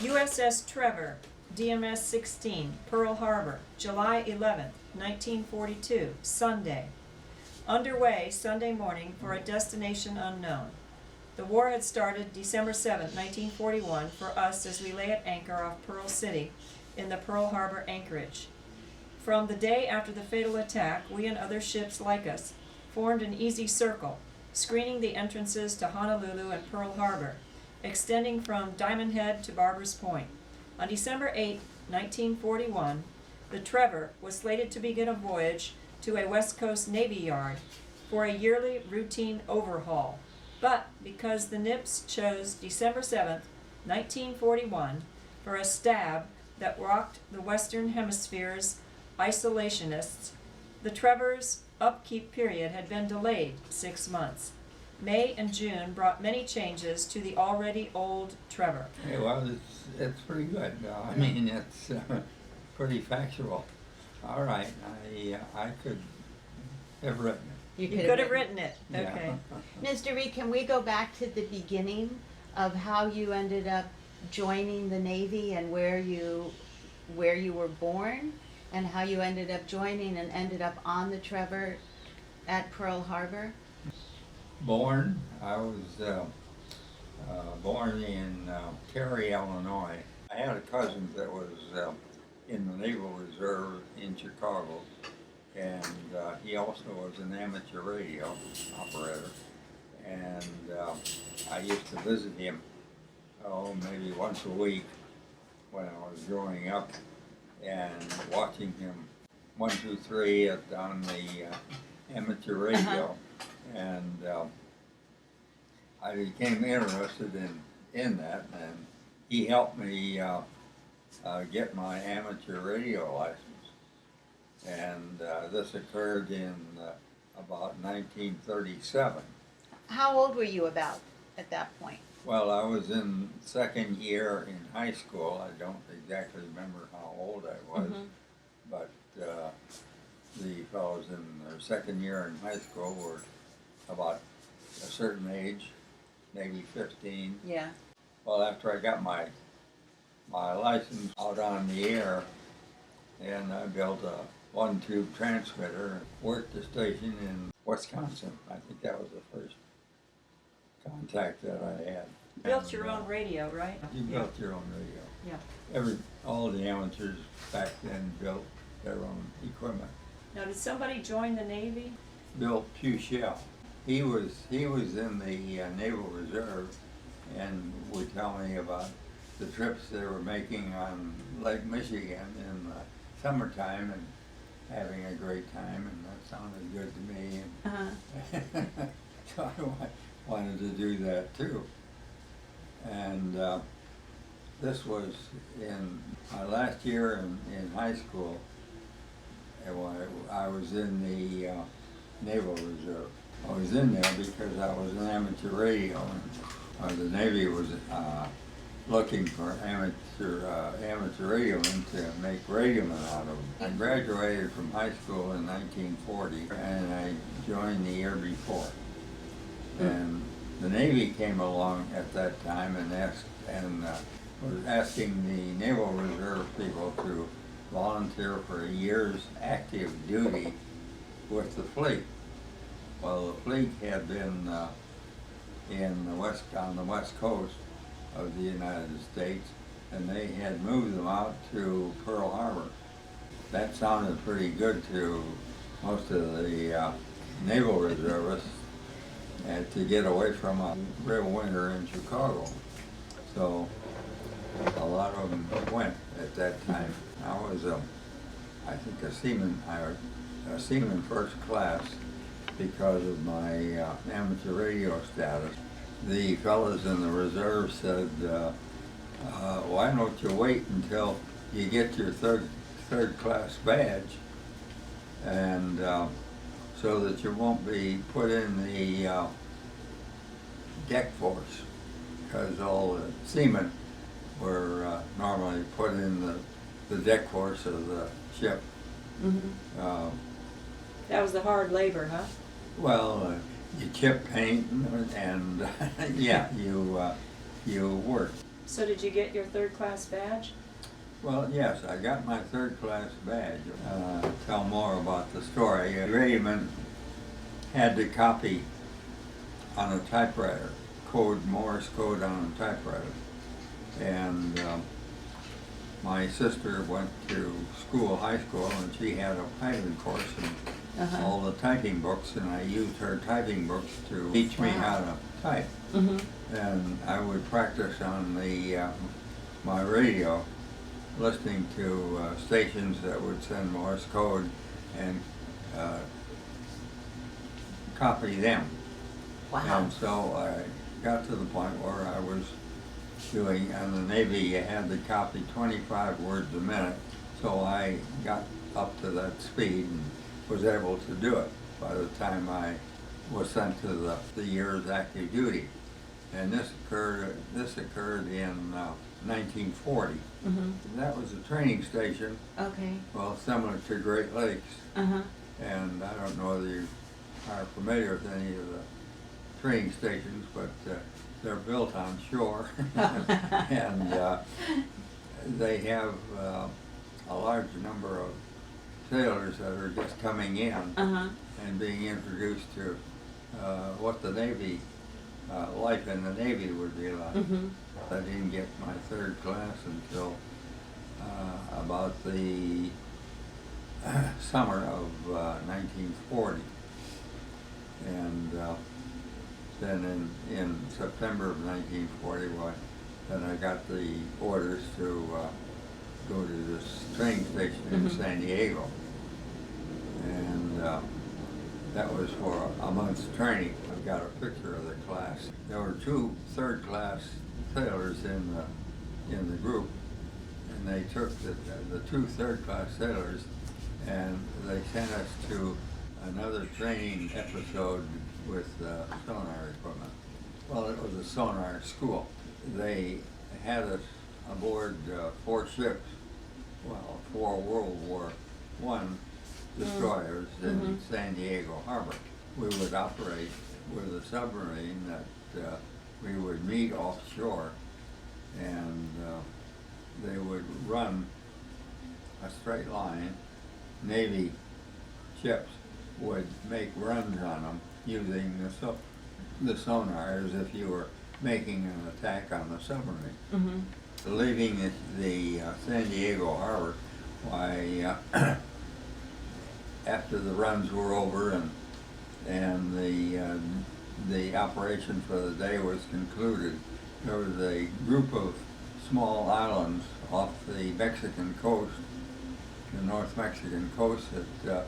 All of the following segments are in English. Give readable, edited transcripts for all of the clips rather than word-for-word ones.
USS Trever, DMS 16, Pearl Harbor, July 11th, 1942, Sunday. Underway Sunday morning for a destination unknown. The war had started December 7th, 1941 for us as we lay at anchor off Pearl City in the Pearl Harbor anchorage. From the day after the fatal attack, we and other ships like us formed an easy circle, screening the entrances to Honolulu and Pearl Harbor, extending from Diamond Head to Barbers Point. On December 8, 1941, the Trever was slated to begin a voyage to a West Coast Navy yard for a yearly routine overhaul. But because the NIPS chose December 7, 1941, for a stab that rocked the Western Hemisphere's isolationists, the Trevor's upkeep period had been delayed 6 months. May and June brought many changes to the already old Trever. Yeah, well, it's pretty good. I mean, it's pretty factual. All right, I could have written it. You could have written it. Okay. Yeah. Mr. Reed, can we go back to the beginning of how you ended up joining the Navy and where you were born and how you ended up joining and ended up on the Trever at Pearl Harbor? Born, I was born in Cary, Illinois. I had a cousin that was in the Naval Reserve in Chicago, and he also was an amateur radio operator. And I used to visit him, maybe once a week when I was growing up, and watching him 1, 2, 3 on the amateur radio. And I became interested in that, and he helped me get my amateur radio license. And this occurred in about 1937. How old were you about at that point? Well, I was in second year in high school. I don't exactly remember how old I was, but the fellows in their second year in high school were about a certain age, maybe 15. Yeah. Well, after I got my license out on the air, and I built a 1-tube transmitter, worked the station in Wisconsin. I think that was the first contact that I had. Built your own radio, right? You built your own radio. Yeah. All the amateurs back then built their own equipment. Now, did somebody join the Navy? Bill Puchell. He was in the Naval Reserve, and would tell me about the trips they were making on Lake Michigan in the summertime and having a great time, and that sounded good to me. And so I wanted to do that too. And this was in my last year in high school. I was in the Naval Reserve. I was in there because I was an amateur radio, and the Navy was looking for amateur radiomen to make radiomen out of them. I graduated from high school in 1940, and I joined the year before. And the Navy came along at that time and was asking the Naval Reserve people to volunteer for a year's active duty with the fleet. Well, the fleet had been on the west coast of the United States, and they had moved them out to Pearl Harbor. That sounded pretty good to most of the Naval Reservists, and to get away from a real winter in Chicago. So a lot of them went at that time. I was, I think, a seaman first class because of my amateur radio status. The fellows in the reserve said, why don't you wait until you get your third class badge, and so that you won't be put in the deck force, because all the seamen were normally put in the deck force of the ship. That was the hard labor, huh? Well, you chip paint, and yeah, you work. So did you get your third class badge? Well, yes, I got my third class badge. Tell more about the story. Radioman had to copy on a typewriter, Morse code on a typewriter. And my sister went to high school, and she had a typing course and all the typing books, and I used her typing books to teach me how to type. And I would practice on my radio, listening to stations that would send Morse code and copy them. Wow. And so I got to the point where I was doing, in the Navy you had to copy 25 words a minute, so I got up to that speed and was able to do it by the time I was sent to the year's active duty. And this occurred in 1940. That was a training station, Okay. well, similar to Great Lakes. Uh-huh. And I don't know whether you are familiar with any of the training stations, but they're built on shore. And they have a large number of sailors that are just coming in and being introduced to what the Navy, life in the Navy would be like. I didn't get my third class until about the summer of 1940. And then in September of 1940, then I got the orders to go to this training station in San Diego. And that was for a month's training. I've got a picture of the class. There were 2 third-class sailors in the group, and they took the 2 third-class sailors, and they sent us to another training episode with sonar equipment. Well, it was a sonar school. They had us aboard 4 ships, 4 World War I destroyers in San Diego Harbor. We would operate with a submarine that we would meet offshore, and they would run a straight line. Navy ships would make runs on them using the sonar as if you were making an attack on the submarine. Leaving the San Diego Harbor, why, after the runs were over and the operation for the day was concluded, there was a group of small islands off the Mexican coast, the North Mexican coast, that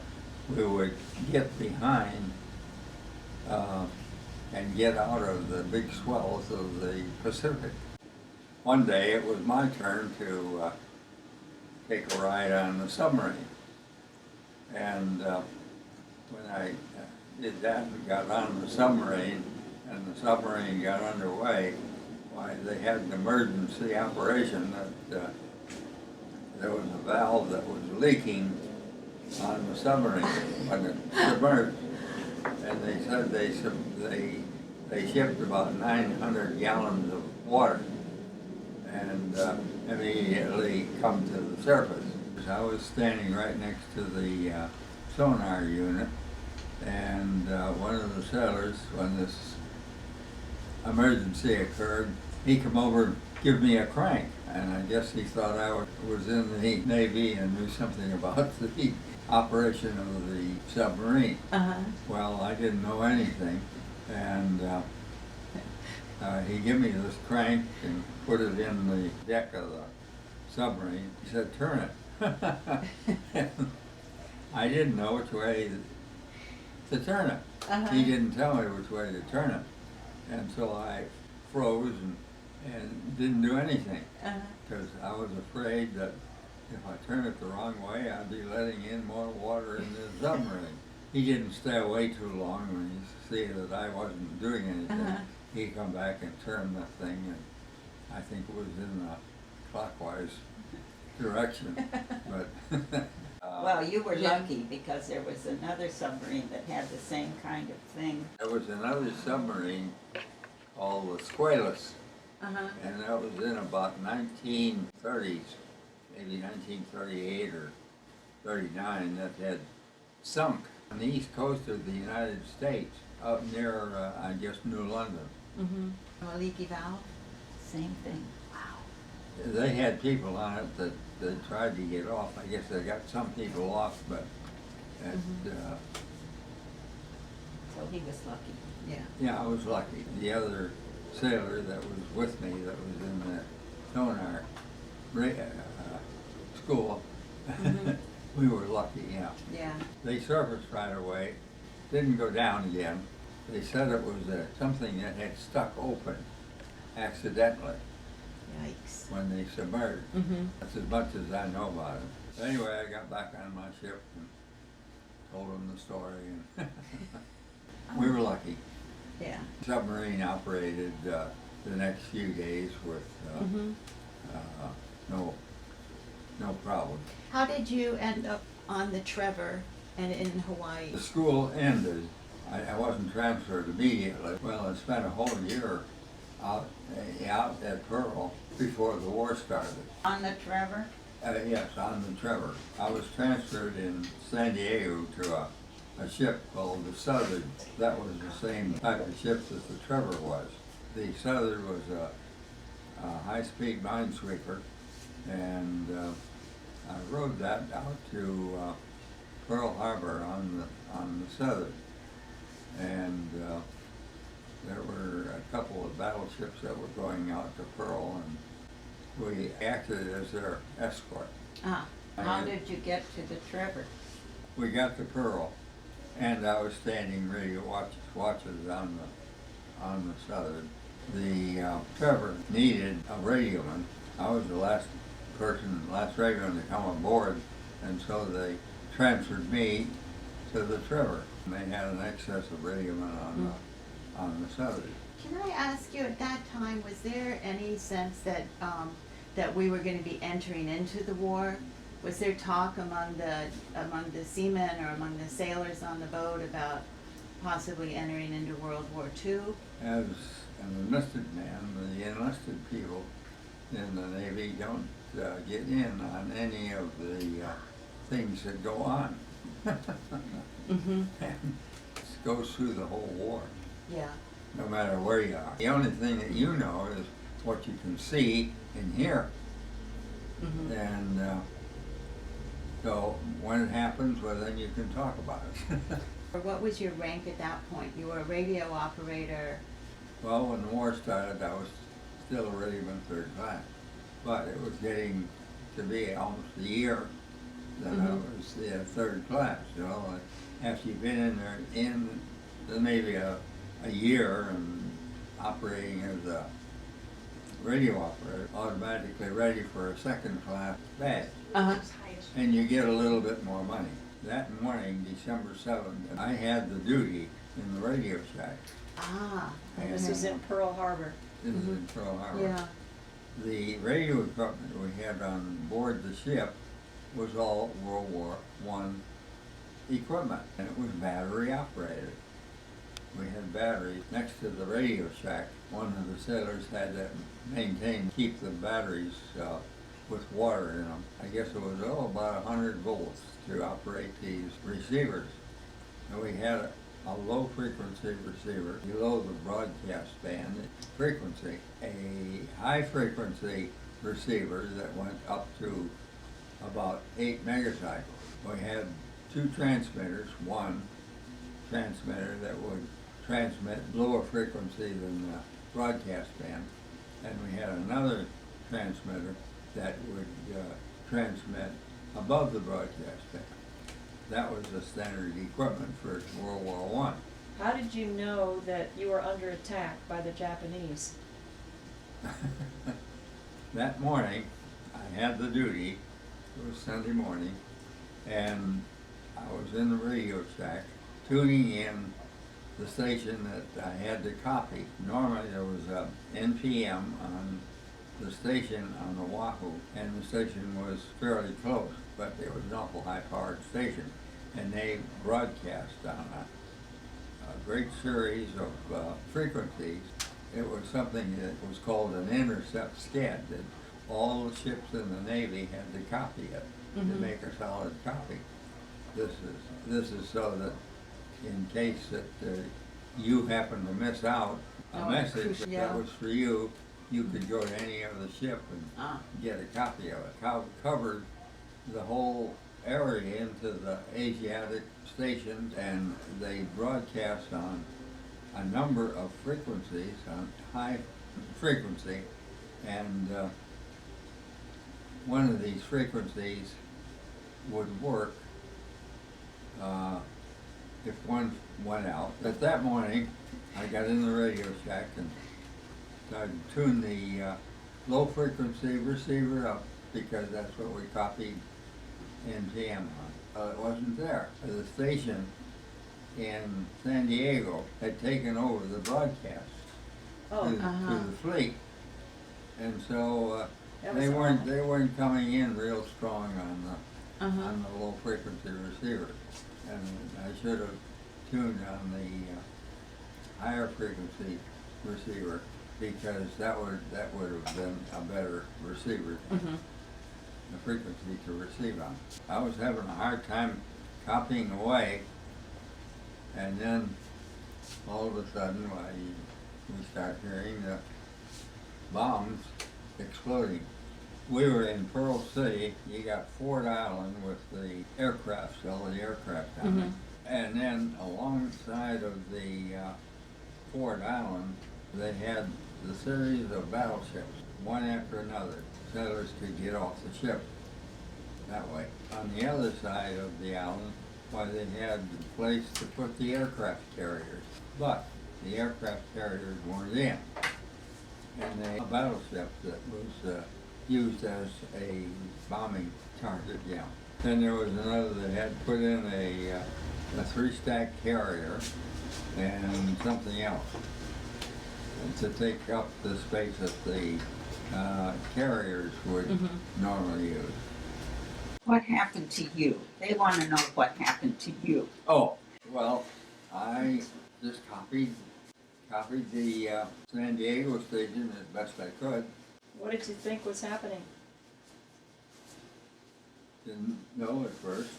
we would get behind and get out of the big swells of the Pacific. One day it was my turn to take a ride on the submarine. And when I did that and got on the submarine, and the submarine got underway, why, they had an emergency operation that there was a valve that was leaking on the submarine when it submerged. And they said they shipped about 900 gallons of water and immediately come to the surface. I was standing right next to the sonar unit, and one of the sailors, when this emergency occurred, he come over and give me a crank, and I guess he thought I was in the Navy and knew something about the operation of the submarine. Well, I didn't know anything, and he gave me this crank and put it in the deck of the submarine. He said, "Turn it." I didn't know which way to turn it. He didn't tell me which way to turn it. And so I froze and didn't do anything, because I was afraid that if I turned it the wrong way, I'd be letting in more water in the submarine. He didn't stay away too long when he see that I wasn't doing anything. He'd come back and turn the thing, and I think it was in the clockwise direction. But Well, you were lucky because there was another submarine that had the same kind of thing. there was another submarine called the Squalus, Uh-huh. And that was in about 1930s, maybe 1938 or 39, that had sunk on the east coast of the United States, up near, I guess, New London. Mm-hmm. A leaky valve? Same thing. They had people on it that tried to get off. I guess they got some people off, but it, So he was lucky. Yeah. yeah, I was lucky. The other sailor that was with me, that was in the sonar school, we were lucky, yeah. Yeah. They surfaced right away, didn't go down again. They said it was something that had stuck open accidentally Yikes. when they submerged. Mm-hmm. That's as much as I know about it. So anyway, I got back on my ship and told them the story, and we were lucky. Yeah. Submarine operated the next few days with no problem. How did you end up on the Trever and in Hawaii? The school ended. I wasn't transferred immediately. Well, I spent a whole year out at Pearl before the war started. On the Trever? Yes, on the Trever. I was transferred in San Diego to a ship called the Southard. That was the same type of ship that the Trever was. The Southard was a high-speed minesweeper, and I rode that out to Pearl Harbor on the Southard. And there were a couple of battleships that were going out to Pearl, and we acted as their escort. Ah. How did you get to the Trever? We got to Pearl, and I was standing ready to watches on the Southern. The Trever needed a radioman. I was the last radioman to come aboard, and so they transferred me to the Trever. And they had an excess of radiomen on the Southern. Can I ask you, at that time, was there any sense that that we were going to be entering into the war? Was there talk among the seamen or among the sailors on the boat about possibly entering into World War II? As an enlisted man, the enlisted people in the Navy don't get in on any of the things that go on. Mm-hmm. And it goes through the whole war, Yeah. no matter where you are. The only thing that you know is what you can see and hear. Mm-hmm. And so when it happens, well, then you can talk about it. What was your rank at that point? You were a radio operator. Well, when the war started, I was still a radioman third class, but it was getting to be almost a year that I was third class. You know, after you've been in the Navy a year and operating as a radio operator, automatically ready for a second class badge, and you get a little bit more money. That morning, December 7th, I had the duty in the radio shack. Ah. And this was in Pearl Harbor. This is in Pearl Harbor. Yeah. The radio equipment we had on board the ship was all World War I equipment, and it was battery operated. We had batteries next to the radio shack. One of the sailors had to keep the batteries with water in them. I guess it was about 100 volts to operate these receivers. And we had a low frequency receiver below the broadcast band frequency, a high frequency receiver that went up to about 8 megacycles. We had two transmitters, one transmitter that would transmit lower frequency than the broadcast band, and we had another transmitter that would transmit above the broadcast band. That was the standard equipment for World War I. How did you know that you were under attack by the Japanese? That morning, I had the duty. It was Sunday morning, and I was in the radio shack tuning in the station that I had to copy. Normally there was a NPM on the station on Oahu, and the station was fairly close, but it was an awful high-powered station, and they broadcast on a great series of frequencies, it was something that was called an intercept scad, that all the ships in the Navy had to copy it to make a solid copy. This is so that in case that you happen to miss out a message that was for you, you could go to any other ship and get a copy of it. How it covered the whole area into the Asiatic stations, and they broadcast on a number of frequencies, on high frequency, and one of these frequencies would work if one went out. But that morning, I got in the Radio Shack and started to tune the low frequency receiver up, because that's what we copied NTM on. It wasn't there. The station in San Diego had taken over the broadcast to the fleet, and so they weren't coming in real strong on the low frequency receiver, and I should have tuned on the higher frequency receiver, because that would have been a better receiver, the frequency to receive on. I was having a hard time copying away, and then all of a sudden we start hearing the bombs exploding. We were in Pearl City. You got Ford Island with the aircraft, all the aircraft down there. And then alongside of the Ford Island, they had the series of battleships, one after another. Settlers could get off the ship that way. On the other side of the island, they had the place to put the aircraft carriers. But the aircraft carriers weren't in. And a battleship that was used as a bombing target, yeah. Then there was another that had put in a three-stack carrier and something else to take up the space that the carriers would normally use. What happened to you? They want to know what happened to you. Oh, well, I just copied the San Diego station as best I could. What did you think was happening? Didn't know at first.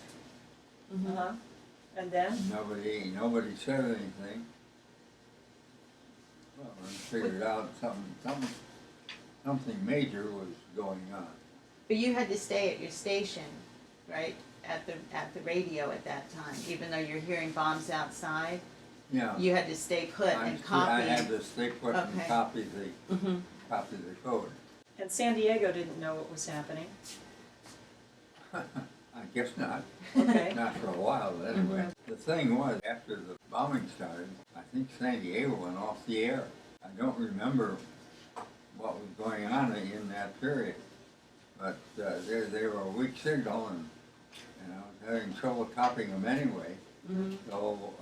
And then? Nobody said anything. Well, I figured out something major was going on. But you had to stay at your station, right? At the radio at that time, even though you're hearing bombs outside. Yeah. You had to stay put and copy. I had to stay put and copy the code. And San Diego didn't know what was happening. I guess not. Okay. Not for a while, anyway. The thing was, after the bombing started, I think San Diego went off the air. I don't remember what was going on in that period, but they were a weak signal, and I was having trouble copying them anyway. So.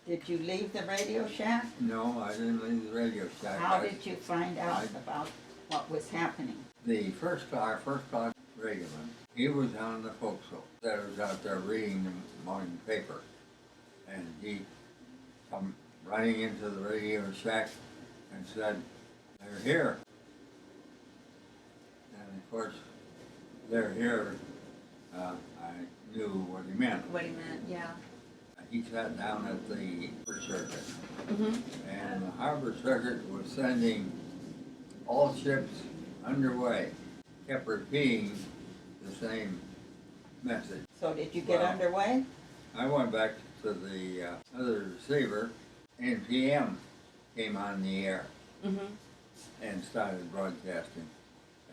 Did you leave the Radio Shack? No, I didn't leave the Radio Shack. How did you find out about what was happening? Our first class radioman, he was on the forecastle. That was out there reading the morning paper, and he come running into the Radio Shack and said, "They're here." And of course, "They're here." I knew what he meant. What he meant, yeah. He sat down at the harbor circuit, and the harbor circuit was sending all ships underway, kept repeating the same message. So did you get underway? I went back to the other receiver, NPM came on the air and started broadcasting,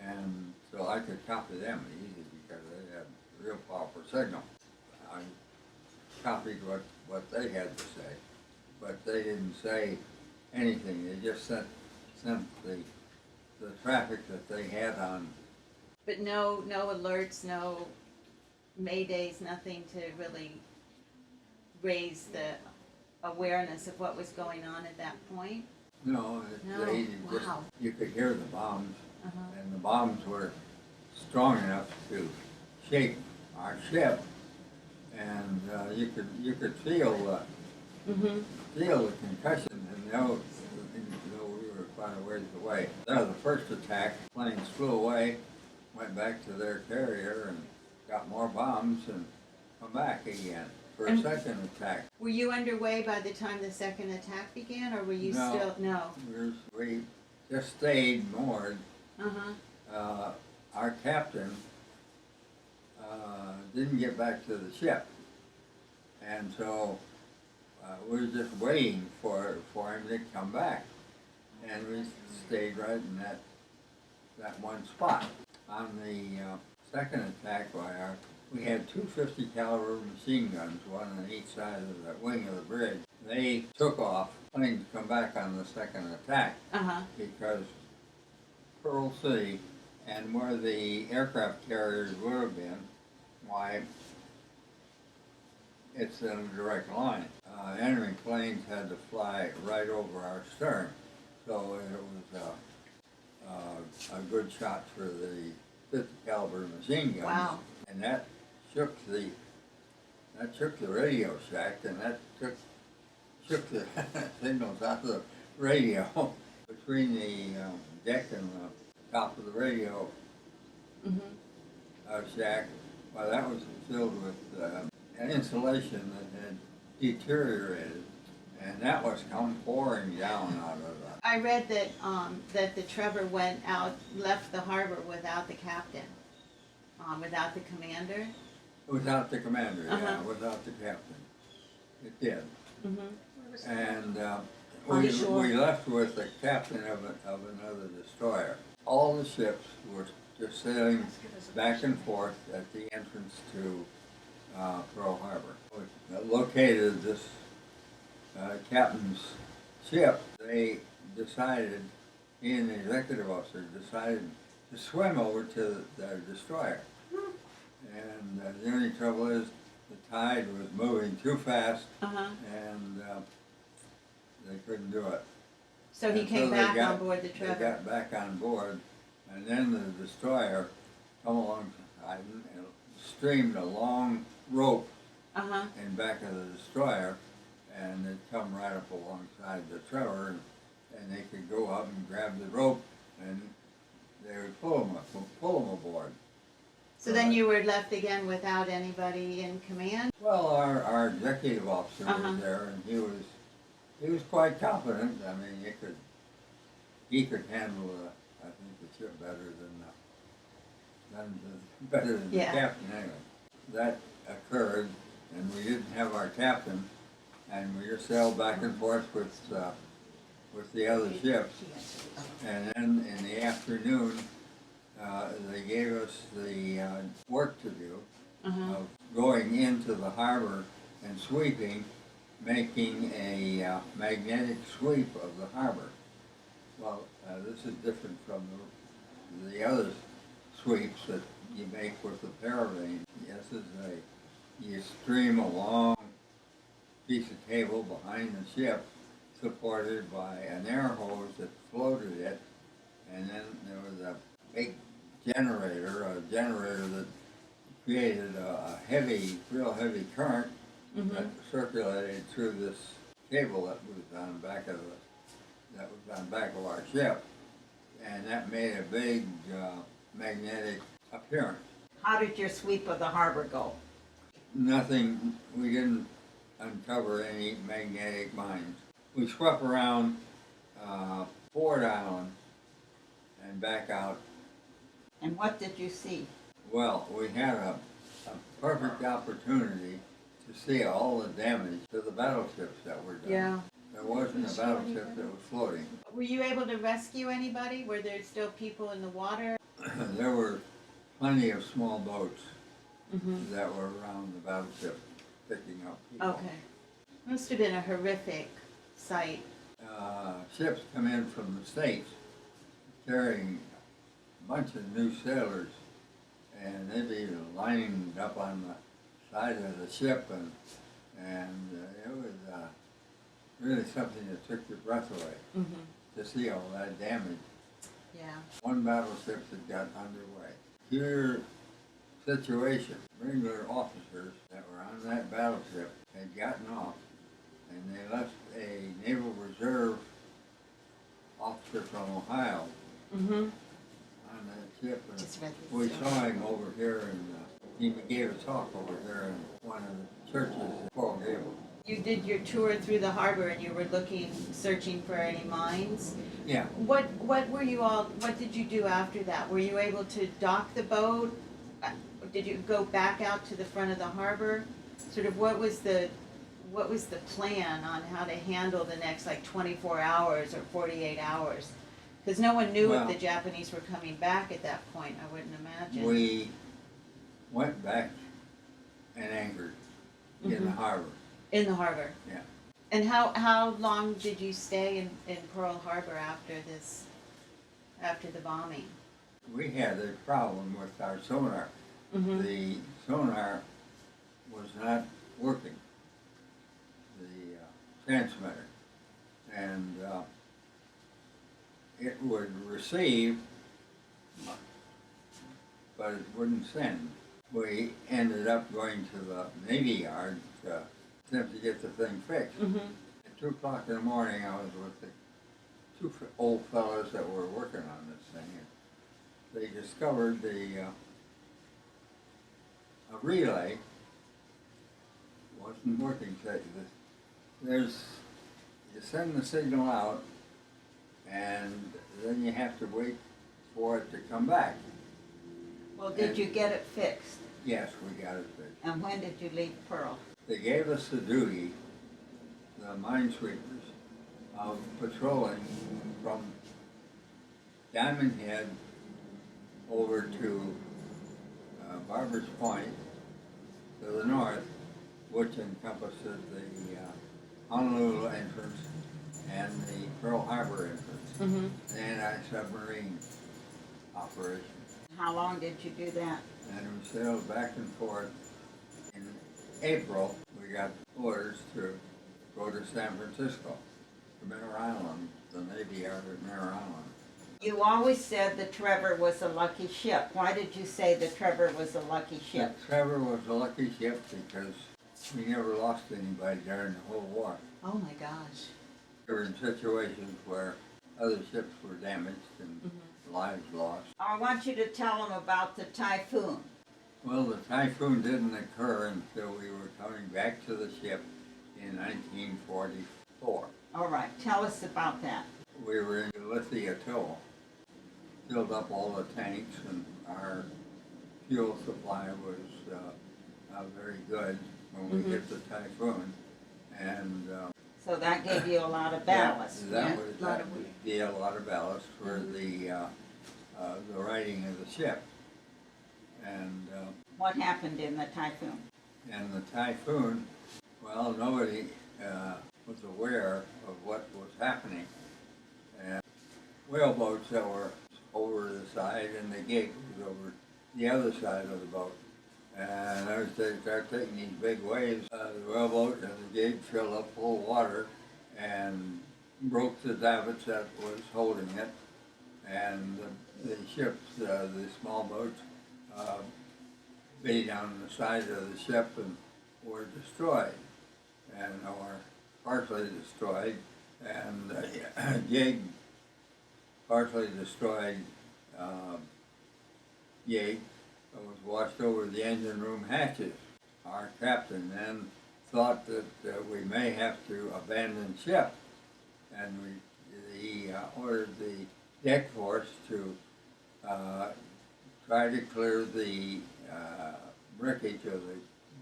and so I could copy them easy because they had a real powerful signal. I copied what they had to say, but they didn't say anything. They just sent the traffic that they had on. But no alerts, no maydays, nothing to really raise the awareness of what was going on at that point? No, they just, wow. you could hear the bombs, and the bombs were strong enough to shake our ship, and you could feel the concussion, and quite a ways away. That was the first attack. Planes flew away, went back to their carrier and got more bombs and come back again for a And- second attack. Were you underway by the time the second attack began, or were you No. still, no? We just stayed moored. Uh-huh, Our captain didn't get back to the ship, and so we were just waiting for him to come back, and we stayed right in that one spot. On the second attack, we had two 50 caliber machine guns, one on each side of the wing of the bridge. They took off. Planes come back on the second attack uh-huh, because Pearl City and where the aircraft carriers would have been, why, it's in a direct line. Enemy planes had to fly right over our stern, so it was a good shot for the 50 caliber machine guns. Wow. And that shook the radio shack, and that shook the signals out of the radio between the deck and the top of the radio shack. Well, that was filled with an insulation that had deteriorated, and that was come pouring down out of the. I read that, that the Trever left the harbor without the captain, without the commander. Without the commander, yeah, Uh-huh. without the captain. It did. Mm-hmm. And On the shore. we left with the captain of another destroyer. All the ships were just sailing back and forth at the entrance to Pearl Harbor. We located this captain's ship. They decided, he and the executive officer decided to swim over to their destroyer. And the only trouble is the tide was moving too fast, Uh-huh. and they couldn't do it. So he And came they back got- on board the They Trever. got back on board, and then the destroyer come alongside and streamed a long rope Uh-huh. in back of the destroyer, and it come right up alongside the Trever, and they could go up and grab the rope, and they would pull them aboard. So then you were left again without anybody in command? Well, our executive officer Uh-huh. was there, and he was quite confident. I mean, he could handle I think the ship better than the Yeah. captain anyway. That occurred, and we didn't have our captain, and we just sailed back and forth with the other ships. And then in the afternoon, they gave us the work to do Uh-huh. of going into the harbor and sweeping, making a magnetic sweep of the harbor. Well, this is different from the other sweeps that you make with the paravane. This is you stream a long piece of cable behind the ship, supported by an air hose that floated it, and then there was a big generator that created a real heavy current that circulated through this cable that was on back of our ship, and that made a big magnetic appearance. How did your sweep of the harbor go? Nothing. We didn't uncover any magnetic mines. We swept around Ford Island and back out. And what did you see? Well, we had a perfect opportunity to see all the damage to the battleships that were done. Yeah. There wasn't a battleship that was floating. Were you able to rescue anybody? Were there still people in the water? There were plenty of small boats Mm-hmm. that were around the battleship picking up people. Okay. Must have been a horrific sight. Ships come in from the States carrying a bunch of new sailors, and they'd be lining up on the side of the ship, and it was really something that took your breath away Mm-hmm. to see all that damage. Yeah. One battleship that got underway. Your situation, regular officers that were on that battleship had gotten off, and they left a Naval Reserve officer from Ohio Mm-hmm. on that ship. And Just read this. we saw him over here, and he gave a talk over here in one of the churches in Coral Gables. You did your tour through the harbor and you were searching for any mines. Yeah, What did you do after that? Were you able to dock the boat? Did you go back out to the front of the harbor? Sort of what was the plan on how to handle the next like 24 hours or 48 hours? Because no one knew if Well, the Japanese were coming back at that point, I wouldn't imagine. we went back and anchored in the Mhm. harbor. In the harbor? Yeah. And how long did you stay in Pearl Harbor after the bombing? We had a problem with our sonar. Mm-hmm. The sonar was not working, the transmitter, and it would receive, but it wouldn't send. We ended up going to the Navy Yard to attempt to get the thing fixed. Mm-hmm. At 2 o'clock in the morning, I was with the two old fellows that were working on this thing, and they discovered a relay wasn't working. You send the signal out, and then you have to wait for it to come back. Well, did you get it fixed? Yes, we got it fixed. And when did you leave Pearl? They gave us the duty, the minesweepers, of patrolling from Diamond Head over to Barber's Point to the north, which encompasses the Honolulu entrance and the Pearl Harbor entrance, Mm-hmm. the anti-submarine operation. How long did you do that? And we sailed back and forth. In April, we got orders to go to San Francisco, to Mare Island, the Navy Yard at Mare Island. You always said the Trever was a lucky ship. Why did you say the Trever was a lucky ship? The Trever was a lucky ship because we never lost anybody during the whole war. Oh my gosh. We were in situations where other ships were damaged and lives lost. I want you to tell them about the Typhoon. Well, the Typhoon didn't occur until we were coming back to the ship in 1944. All right, tell us about that. We were in Ulithi Atol, filled up all the tanks, and our fuel supply was very good when we hit the Typhoon. And So that gave you a lot of ballast. that would be a lot of ballast for the righting of the ship. And What happened in the Typhoon? the Typhoon, well, nobody was aware of what was happening. And whaleboats that were over the side, and the gig was over the other side of the boat. And as they started taking these big waves, the whaleboat and the gig filled up full of water and broke the davits that was holding it. And the ships, the small boats, beat down the side of the ship and were destroyed, or partially destroyed. And the gig, partially destroyed gig, was washed over the engine room hatches. Our captain then thought that we may have to abandon ship, and he ordered the deck force to try to clear the wreckage of the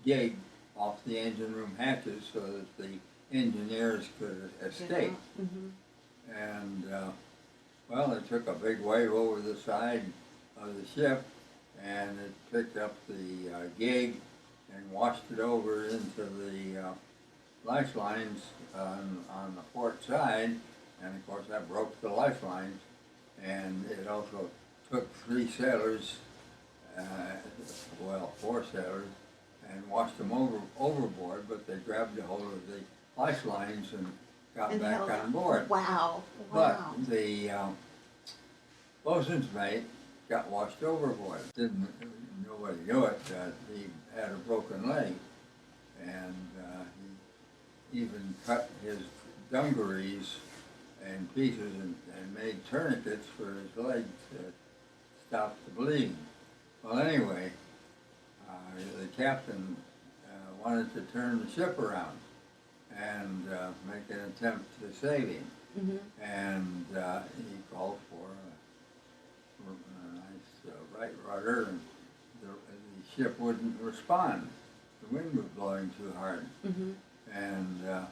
gig off the engine room hatches so that the engineers could escape. Mm-hmm. And well, it took a big wave over the side of the ship, and it picked up the gig and washed it over into the lifelines on the port side, and of course that broke the lifelines. And it also took 3 sailors, well, 4 sailors, and washed them overboard, but they grabbed a hold of the lifelines and got And back held on on. board. Wow. But Wow. the bosun's mate got washed overboard. Nobody knew it. He had a broken leg, and he even cut his dungarees in pieces and made tourniquets for his leg to stop the bleeding. Well, anyway, the captain wanted to turn the ship around and make an attempt to save him. Mm-hmm. And he called for a nice right rudder, and the ship wouldn't respond. The wind was blowing too hard. Mm-hmm. And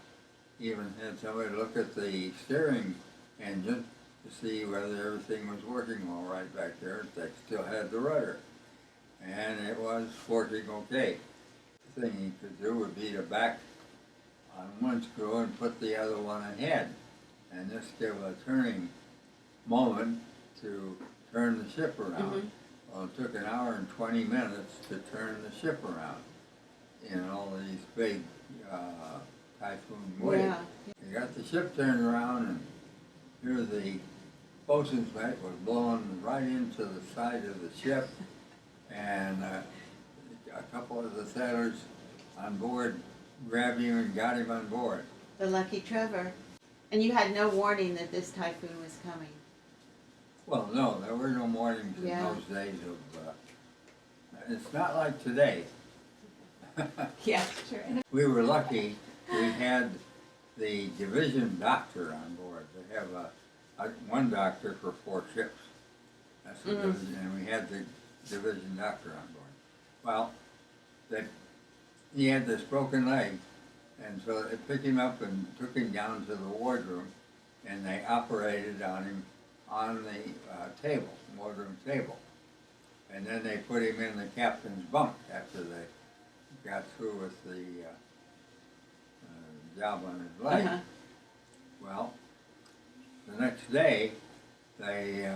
even had somebody look at the steering engine to see whether everything was working all right back there. They still had the rudder, and it was working okay. The thing he could do would be to back on one screw and put the other one ahead, and just give a turning moment to turn the ship around. Mm-hmm. Well, it took an hour and 20 minutes to turn the ship around in all these big typhoon waves. Yeah. They got the ship turned around, and here the bosun's mate was blowing right into the side of the ship, and a couple of the sailors on board grabbed him and got him on board. The lucky Trever. And you had no warning that this typhoon was coming. Well, no, there were no warnings in Yeah. those days of, it's not like today. Yeah, sure. We were lucky, we had the division doctor on board. They have one doctor for 4 ships. That's the division, and we had the division doctor on board. Well, he had this broken leg, and so they picked him up and took him down to the wardroom, and they operated on him on the wardroom table. And then they put him in the captain's bunk after they got through with the job on his leg. Uh-huh. Well, the next day, they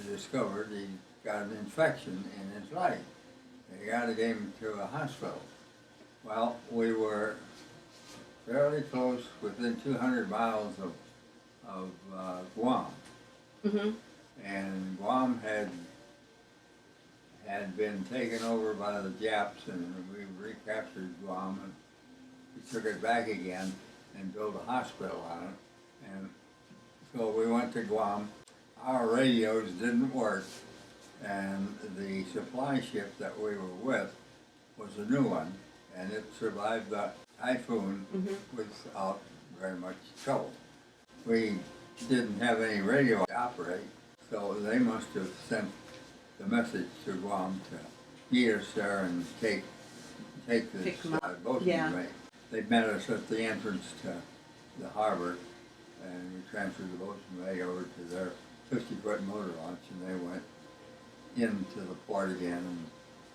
discovered he got an infection in his leg. They got him to a hospital. Well, we were fairly close, within 200 miles of Guam. Mm-hmm. And Guam had been taken over by the Japs, and we recaptured Guam, and we took it back again and built a hospital on it. And so we went to Guam. Our radios didn't work, and the supply ship that we were with was a new one, and it survived the typhoon without very much trouble. We didn't have any radio to operate, so they must have sent the message to Guam to meet us there and take this boat. Yeah. They met us at the entrance to the harbor, and we transferred the boatswain over to their 50-foot motor launch, and they went into the port again, and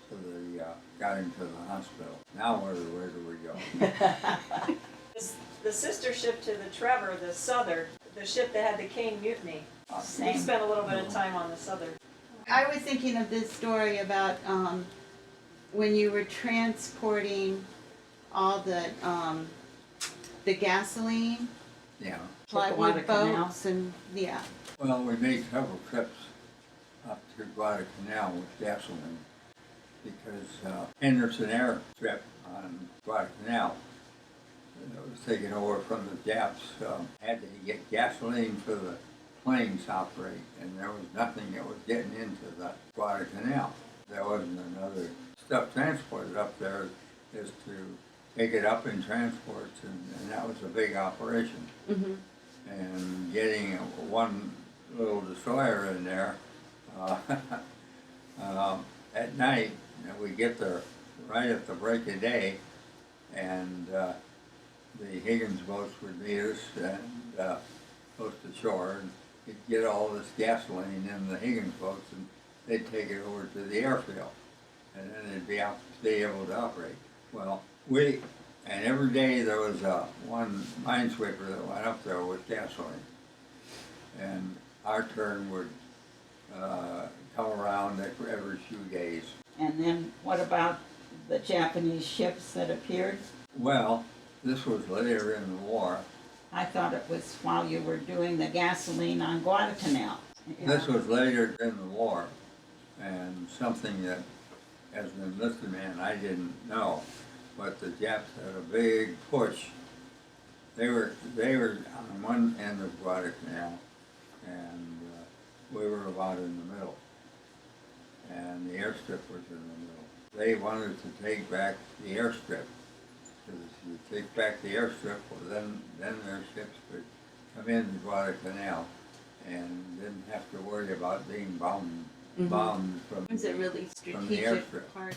so they got him to the hospital. Now where do we go? The sister ship to the Trever, the Southard, the ship that had the Cane Mutiny. We Same. spent a little bit of time on the Southard. I was thinking of this story about when you were transporting all the gasoline, Yeah. plywood Guadalcanal. boats, and yeah. Well, we made several trips up to Guadalcanal with gasoline because Henderson Air trip on Guadalcanal was taken over from the Japs. Had to get gasoline for the planes to operate, and there was nothing that was getting into the Guadalcanal. There wasn't another stuff transported up there is to take it up in transports, and that was a big operation. Mm-hmm. And getting one little destroyer in there at night, we get there right at the break of day, and the Higgins boats would meet us and close to shore, and you'd get all this gasoline in the Higgins boats, and they'd take it over to the airfield, and then they'd be able to operate. Well, and every day there was one minesweeper that went up there with gasoline, and our turn would come around every few days. And then what about the Japanese ships that appeared? Well, this was later in the war. I thought it was while you were doing the gasoline on Guadalcanal. This was later in the war, and something that, as an enlisted man, I didn't know, but the Japs had a big push They were on one end of Guadalcanal, and we were about in the middle. And the airstrip was in the middle. They wanted to take back the airstrip. Because if you take back the airstrip, well, then their ships could come into Guadalcanal and didn't have to worry about being bombed from It was a really from the strategic airstrip. part.